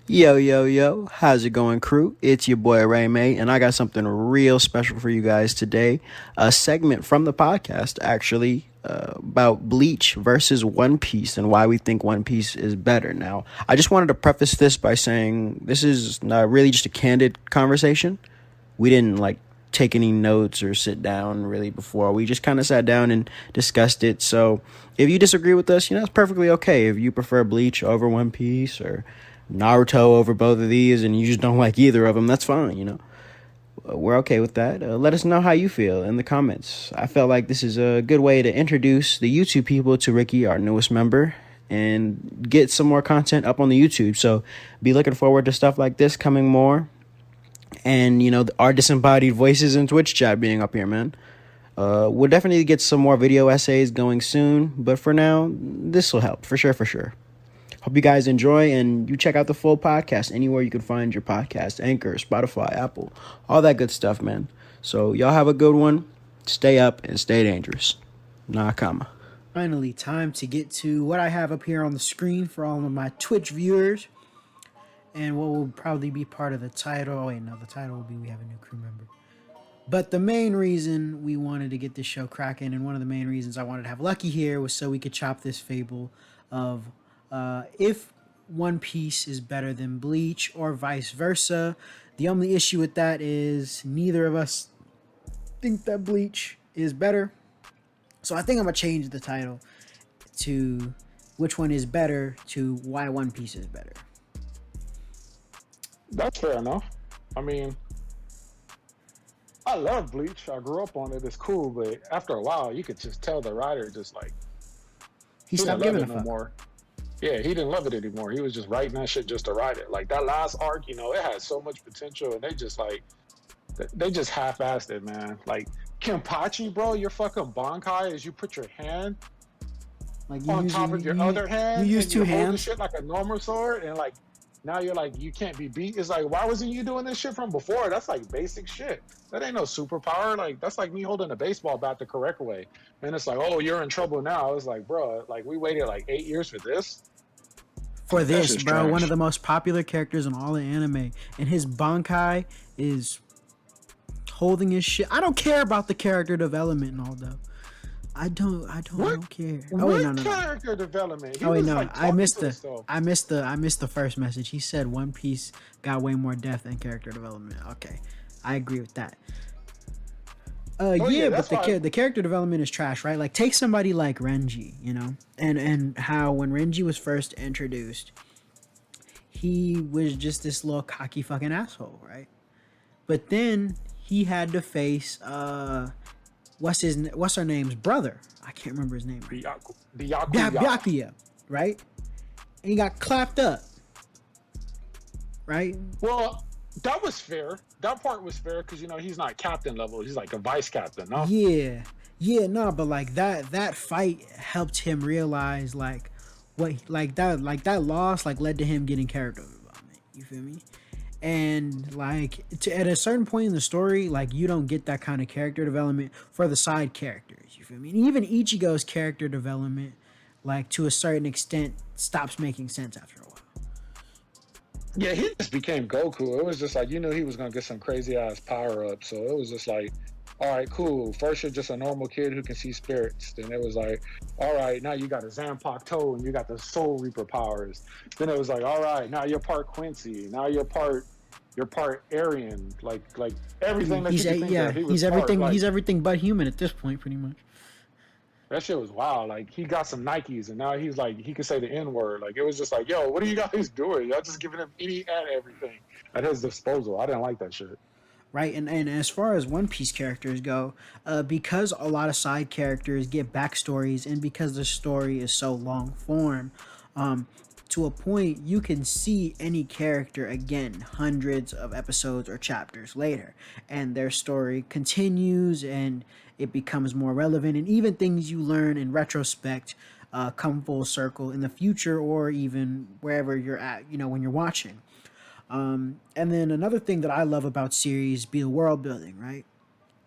Yo, yo, yo, how's it going, crew? It's your boy RayMay, and I got something real special for you guys today. A segment from the podcast, actually, about Bleach versus One Piece and why we think One Piece is better. Now, I just wanted to preface this by saying this is not really just a candid conversation. We didn't take any notes or sit down really before. We just kind of sat down and discussed it. So if you disagree with us, it's perfectly okay. If you prefer Bleach over One Piece or Naruto over both of these and you just don't like either of them, that's fine. We're okay with that. Let us know how you feel in the comments. I felt like this is a good way to introduce the YouTube people to Ricky, our newest member, and get some more content up on the YouTube. So be looking forward to stuff like this coming more. And, our disembodied voices in Twitch chat being up here, man. We'll definitely get some more video essays going soon. But for now, this will help. For sure. Hope you guys enjoy, and you check out the full podcast anywhere you can find your podcast. Anchor, Spotify, Apple, all that good stuff, man. So y'all have a good one. Stay up and stay dangerous. NAKAMA. Finally, time to get to what I have up here on the screen for all of my Twitch viewers. And what will probably be part of the title. Oh, wait, no, the title will be We Have a New Crew Member. But the main reason we wanted to get this show cracking, and one of the main reasons I wanted to have Lucky here, was so we could chop this fable of if One Piece is better than Bleach or vice versa. The only issue with that is neither of us think that Bleach is better. So I think I'm going to change the title to which one is better to why One Piece is better. That's fair enough. I mean, I love Bleach. I grew up on it. It's cool, but after a while, you could just tell the writer just like He stopped didn't love giving it a no fuck. more. Yeah, he didn't love it anymore. He was just writing that shit just to write it. Like that last arc, it had so much potential, and they just half-assed it, man. Like Kenpachi, bro, your fucking Bankai is you put your hand Like on top of your other hand, You use and two you hold the hands. shit like a normal sword, and like now you're like you can't be beat. It's like why wasn't you doing this shit from before? That's like basic shit. That ain't no superpower. Like that's like me holding a baseball bat the correct way, and it's like oh you're in trouble now. It's like bro, like we waited like 8 years for this. For That's this, just bro, one of trash. the most popular characters in all the anime, and his Bankai is holding his shit. I don't care about the character development and all though. I don't care. Oh wait, What no. character development? He Oh wait, was no. like I talking missed to the himself. I missed the I missed the first message. He said One Piece got way more depth than character development. Okay. I agree with that. Oh Yeah, yeah, but that's why. the character development is trash, right? Like take somebody like Renji, and how when Renji was first introduced, he was just this little cocky fucking asshole, right? But then he had to face what's her name's brother? I can't remember his name right now. Byakuya. Byakuya, right? And he got clapped up, right? Well, that was fair. That part was fair because he's not captain level. He's like a vice captain, no? Yeah, but like that fight helped him realize that loss led to him getting character development. You feel me? And at a certain point in the story, you don't get that kind of character development for the side characters. You feel me? And even Ichigo's character development, to a certain extent, stops making sense after a while. Yeah, he just became Goku. It was just like he was gonna get some crazy ass power up. So it was just like, all right, cool. First you're just a normal kid who can see spirits. Then it was like, all right, now you got a Zanpakuto toe and you got the Soul Reaper powers. Then it was like, all right, now you're part Quincy. Now you're part Aryan. Like everything that you can think of. He was he's part, everything. like, He's everything but human at this point, pretty much. that shit was wild. Like he got some Nikes and now he's like he could say the N word. Like it was just like, yo, what are you guys doing? Y'all just giving him any and everything at his disposal. I didn't like that shit. Right, and as far as One Piece characters go, because a lot of side characters get backstories, and because the story is so long form, to a point you can see any character again hundreds of episodes or chapters later, and their story continues and it becomes more relevant, and even things you learn in retrospect come full circle in the future or even wherever you're at, when you're watching. And then another thing that I love about series be the world building, right?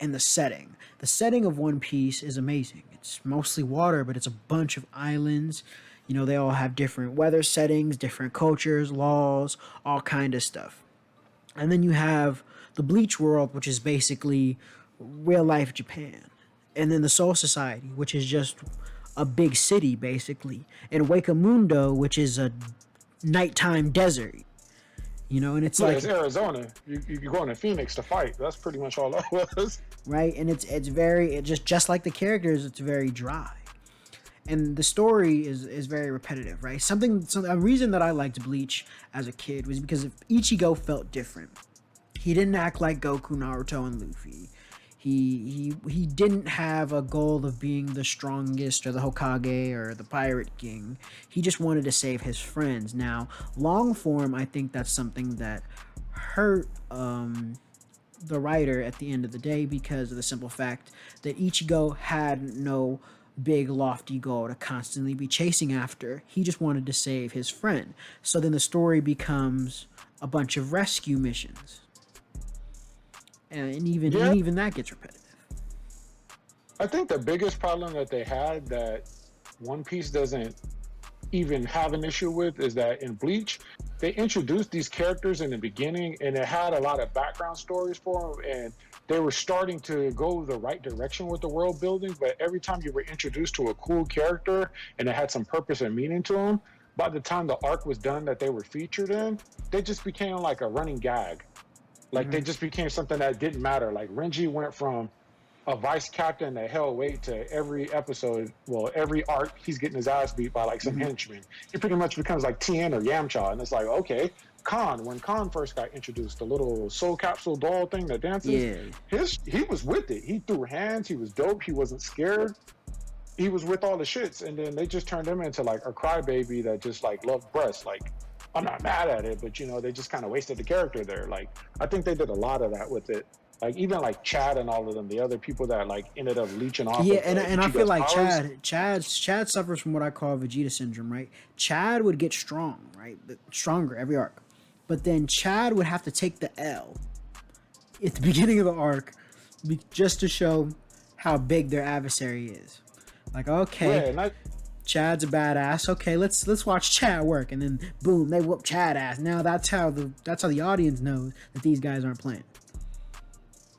And the setting. The setting of One Piece is amazing. It's mostly water, but it's a bunch of islands. You know, they all have different weather settings, different cultures, laws, all kind of stuff. And then you have the Bleach world, which is basically real life Japan. And then the Soul Society, which is just a big city, basically. And Wakamundo, which is a nighttime desert. You know, and it's Yeah, like it's Arizona. You're going to Phoenix to fight. That's pretty much all that was. right, and it's very just like the characters, it's very dry, and the story is very repetitive, right? A reason that I liked Bleach as a kid was because Ichigo felt different. He didn't act like Goku, Naruto, and Luffy. He didn't have a goal of being the strongest or the Hokage or the Pirate King. He just wanted to save his friends. Now, long form, I think that's something that hurt the writer at the end of the day because of the simple fact that Ichigo had no big lofty goal to constantly be chasing after. He just wanted to save his friend. So then the story becomes a bunch of rescue missions. And Yeah, even that gets repetitive. I think the biggest problem that they had that One Piece doesn't even have an issue with is that in Bleach, they introduced these characters in the beginning and it had a lot of background stories for them and they were starting to go the right direction with the world building, but every time you were introduced to a cool character and it had some purpose and meaning to them, by the time the arc was done that they were featured in, they just became like a running gag. Like they just became something that didn't matter. Like Renji went from a vice captain that held weight to every episode, well, every arc, he's getting his ass beat by like some henchmen. He pretty much becomes like Tien or Yamcha. And it's like, okay, Khan, when Khan first got introduced, the little soul capsule doll thing that dances, Yeah. he was with it. He threw hands, he was dope, he wasn't scared. He was with all the shits, and then they just turned him into like a crybaby that just like loved breasts. Like, I'm not mad at it, but you know, they just kind of wasted the character there. Like, I think they did a lot of that with it. Like even like Chad and all of them, the other people that like ended up leeching off. Yeah, Of and I feel Ichigo's like powers. Chad suffers from what I call Vegeta syndrome, right? Chad would get strong, right? Stronger every arc. But then Chad would have to take the L at the beginning of the arc just to show how big their adversary is. Like, Yeah, okay, and I, Chad's a badass. Okay, let's watch Chad work, and then boom, they whoop Chad ass. Now that's how the audience knows that these guys aren't playing.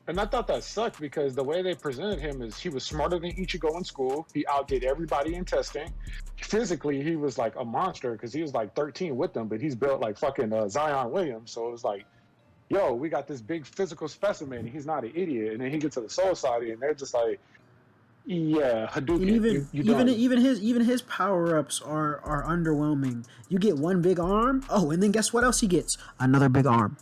And I thought that sucked because the way they presented him is he was smarter than Ichigo in school. He outdid everybody in testing. Physically, he was like a monster because he was like 13 with them, but he's built like fucking Zion Williams. So it was like, yo, we got this big physical specimen. He's not an idiot. And then he gets to the Soul Society, and they're just like, yeah, And Hadouken, you done. even his power ups are underwhelming. You get one big arm. Oh, and then guess what else he gets? Another big arm.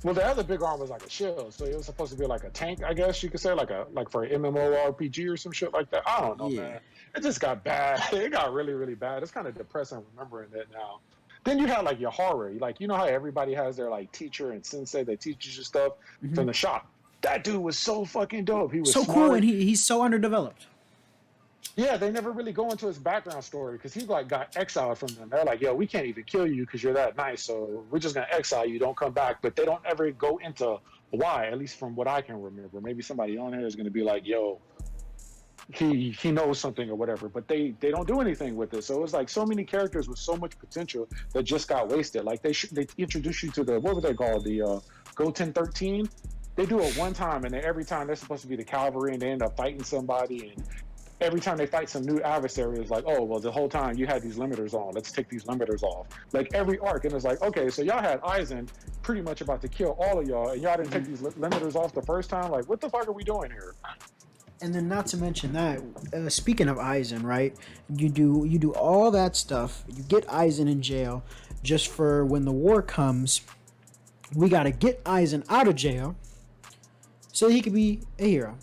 Well, the other big arm was like a shield, so it was supposed to be like a tank, I guess you could say, like for an MMORPG or some shit like that. I don't know, Yeah. man. It just got bad. It got really, really bad. It's kind of depressing remembering that now. Then you had like your horror, like you know how everybody has their like teacher and sensei that teaches you stuff from the shop. That dude was so fucking dope. He was So cool, smart. and he's so underdeveloped. Yeah, they never really go into his background story because he like got exiled from them. They're like, yo, we can't even kill you because you're that nice, so we're just gonna exile you. Don't come back. But they don't ever go into why, at least from what I can remember. Maybe somebody on here is gonna be like, yo, he knows something or whatever. But they don't do anything with it. So it was like so many characters with so much potential that just got wasted. Like they introduce you to the what were they called, the Goten 13. They do it one time, and then every time they're supposed to be the cavalry, and they end up fighting somebody, and every time they fight some new adversary, it's like, oh, well, the whole time you had these limiters on. Let's take these limiters off. Like every arc, and it's like, okay, so y'all had Aizen pretty much about to kill all of y'all, and y'all didn't take these limiters off the first time. Like, what the fuck are we doing here? And then, not to mention that, speaking of Aizen, right? You do all that stuff. You get Aizen in jail, just for when the war comes. We gotta get Aizen out of jail, so he could be a hero.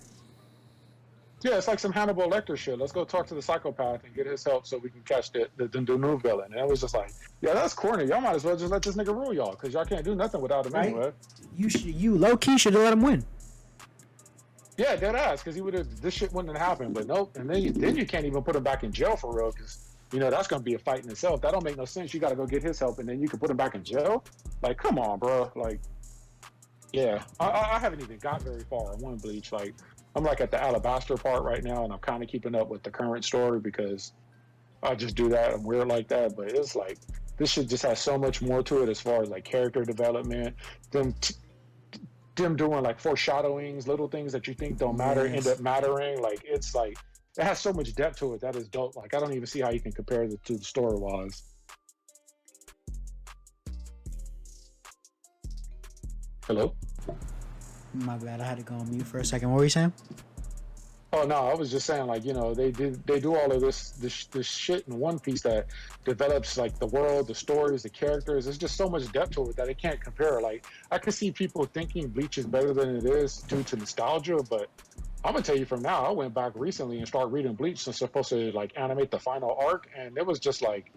Yeah, it's like some Hannibal Lecter shit. Let's go talk to the psychopath and get his help so we can catch the new villain. And it was just like, yeah, that's corny. Y'all might as well just let this nigga rule y'all because y'all can't do nothing without him Right? anyway. You low key should have let him win. Yeah, dead ass, because he would have. This shit wouldn't have happened. But nope. And then you can't even put him back in jail for real because you know that's gonna be a fight in itself. That don't make no sense. You got to go get his help and then you can put him back in jail. Like, come on, bro. Like, yeah, I haven't even got very far in One Bleach. Like, I'm like at the Alabaster part right now, and I'm kind of keeping up with the current story because I just do that. I'm weird like that. But it's like this shit just has so much more to it as far as like character development. Them them doing like foreshadowings, little things that you think don't matter end up mattering. Like it's like it has so much depth to it that is dope. Like I don't even see how you can compare it to the story wise. Hello? My bad, I had to go on mute for a second. What were you saying? Oh no, I was just saying like, you know, they do all of this shit in One Piece that develops like the world, the stories, the characters. There's just so much depth to it that it can't compare. Like I can see people thinking Bleach is better than it is due to nostalgia, but I'm gonna tell you from now, I went back recently and started reading Bleach since they're supposed to like animate the final arc, and it was just like,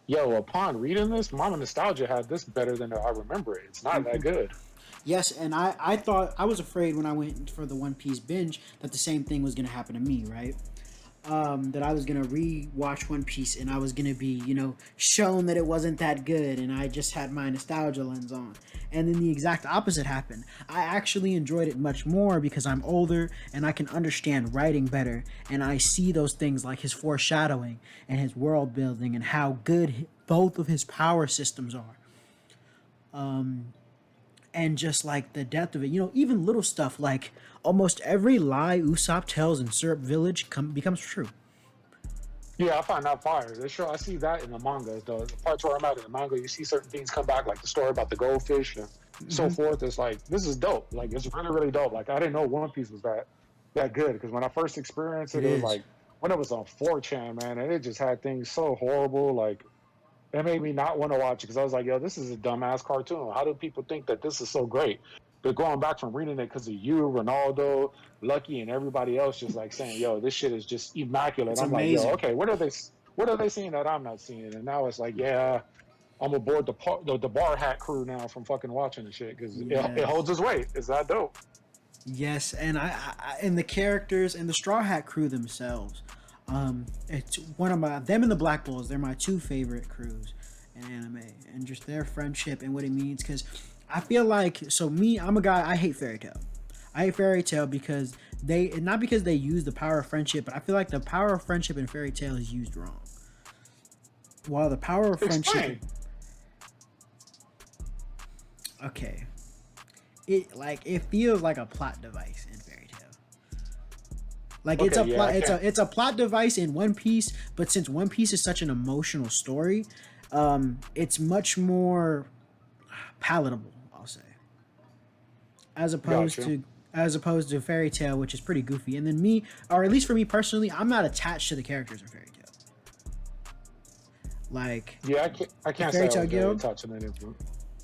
yo, upon reading this, Mama Nostalgia had this better than I remember it. It's not that good. Yes, and I thought, I was afraid when I went for the One Piece binge that the same thing was going to happen to me, right? That I was going to re-watch One Piece and I was going to be, you know, shown that it wasn't that good and I just had my nostalgia lens on. And then the exact opposite happened. I actually enjoyed it much more because I'm older and I can understand writing better, and I see those things like his foreshadowing and his world building and how good both of his power systems are. And just like the depth of it, you know, even little stuff like almost every lie Usopp tells in Syrup Village becomes true. Yeah, I find that fire. They sure I see that in the manga. The parts where I'm at in the manga, you see certain things come back, like the story about the goldfish and so forth. It's like this is dope. Like it's really, really dope. Like I didn't know One Piece was that good because when I first experienced it, it was like when it was on 4chan, man, and it just had things so horrible. Like it made me not want to watch it because I was like, yo, this is a dumbass cartoon. How do people think that this is so great? But going back from reading it because of you, Ronaldo, Lucky, and everybody else just like saying, yo, this shit is just immaculate. It's I'm amazing. like, yo, okay, what are they seeing that I'm not seeing? And now it's like, yeah, I'm aboard the BarHat Crew now from fucking watching the shit because it holds its weight. It's that dope. Yes, and I and the characters and the Straw Hat Crew themselves. It's one of them and the Black Bulls. They're my two favorite crews in anime, and just their friendship and what it means. Because I feel like, so me, I'm a guy. I hate Fairytale. I hate Fairytale because not because they use the power of friendship, but I feel like the power of friendship in Fairytale is used wrong. While the power of friendship, okay, it feels like a plot device in Fairytale. Like it's a plot device in One Piece, but since One Piece is such an emotional story, it's much more palatable, I'll say, as opposed to Fairytale, which is pretty goofy. And then me, or at least for me personally, I'm not attached to the characters in Fairytale. Like I can't say I was very attached to any of them.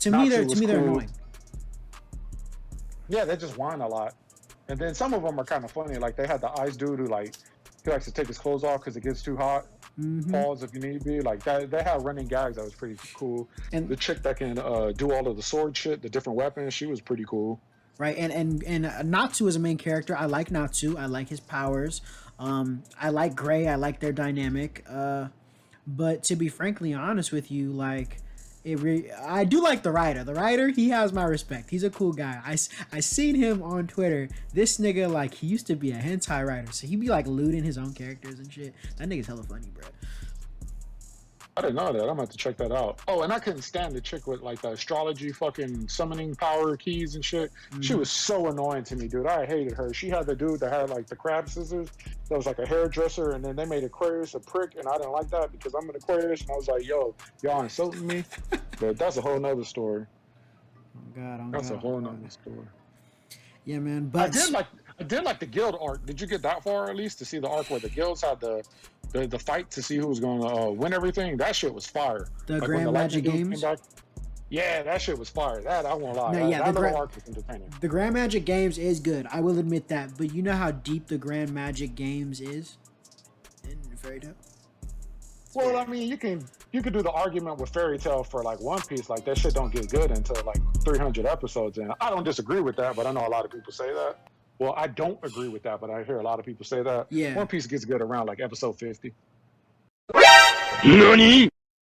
To me, they're annoying. Yeah, they just whine a lot. And then some of them are kind of funny. Like they had the ice dude who he likes to take his clothes off because it gets too hot. Pause if you need be. Like that, they have running gags that was pretty cool. And the chick that can do all of the sword shit, the different weapons, she was pretty cool. Right, and Natsu is a main character. I like Natsu. I like his powers. I like Gray. I like their dynamic. But to be frankly honest with you, like, I do like the writer. The writer, he has my respect. He's a cool guy. I seen him on Twitter. This nigga, like, he used to be a hentai writer, so he be like looting his own characters and shit. That nigga's hella funny, bro. I didn't know that. I'm gonna have to check that out. Oh, and I couldn't stand the chick with like the astrology fucking summoning power keys and shit. She was so annoying to me, dude. I hated her. She had the dude that had like the crab scissors that was like a hairdresser, and then they made Aquarius a prick, and I didn't like that because I'm an Aquarius, and I was like, yo, y'all insulting me. But that's a whole nother story. That's a whole nother story. Yeah, man. But I did like the guild arc. Did you get that far at least to see the arc where the guilds had the fight to see who was going to win everything? That shit was fire. The Grand Magic Games? Yeah, that shit was fire. That, I won't lie. No, yeah, that arc was entertaining. The Grand Magic Games is good. I will admit that. But you know how deep the Grand Magic Games is in Fairytale? Well, I mean, you can do the argument with Fairytale for like One Piece. Like that shit don't get good until like 300 episodes in. I don't disagree with that, but I know a lot of people say that. Well, I don't agree with that, but I hear a lot of people say that. Yeah. One Piece gets good around like episode 50. NANI?!